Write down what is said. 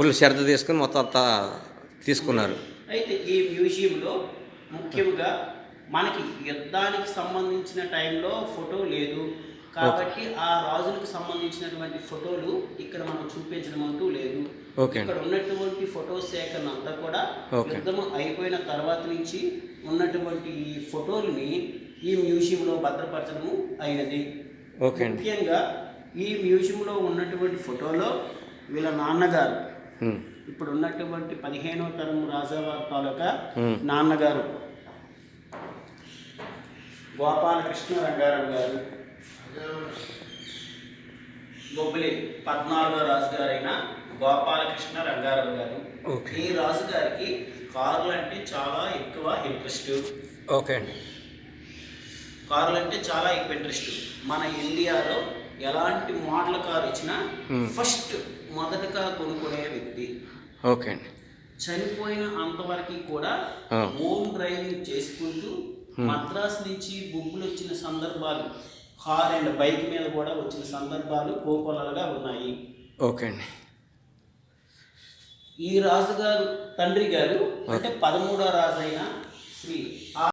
Full శ్రద్ధ తీసుకుని మొత్తం అంతా తీసుకున్నారు. అయితే ఈ మ్యూజియంలో ముఖ్యంగా మనకి యుద్ధానికి సంబంధించిన టైంలో ఫోటో లేదు కాబట్టి ఆ రాజులకు సంబంధించినటువంటి ఫోటోలు ఇక్కడ మనం చూపించడం అంటూ లేదు. ఇక్కడ ఉన్నటువంటి ఫోటో సేకరణ అంతా కూడా యుద్ధం అయిపోయిన తర్వాత నుంచి ఉన్నటువంటి ఈ ఫోటోలని ఈ మ్యూజియంలో భద్రపరచడము అయినది. ముఖ్యంగా ఈ మ్యూజియంలో ఉన్నటువంటి ఫోటోలో వీళ్ళ నాన్నగారు ఇప్పుడు ఉన్నటువంటి 15వ తరం రాజావారి తాలూకా నాన్నగారు గోపాలకృష్ణ రంగారావు గారు, బొబ్బిలి 14వ రాజుగారైన గోపాలకృష్ణ రంగారావు గారు. ఈ రాజుగారికి కార్లు అంటే చాలా ఎక్కువ ఇంట్రెస్ట్. కార్లు అంటే చాలా ఎక్కువ ఇంట్రెస్ట్. మన ఇండియాలో ఎలాంటి మోడల్ కారు ఇచ్చినా ఫస్ట్ మొదటగా కొనుక్కునే వ్యక్తి. చనిపోయిన అంతవరకు కూడా హోమ్ డ్రైవింగ్ చేసుకుంటూ మద్రాసు నుంచి బొబ్బులు వచ్చిన సందర్భాలు, కార్ అండ్ బైక్ మీద కూడా వచ్చిన సందర్భాలు కోకొల్లలుగా ఉన్నాయి. ఈ రాజుగారు తండ్రి గారు అంటే 13వ రాజు అయిన శ్రీ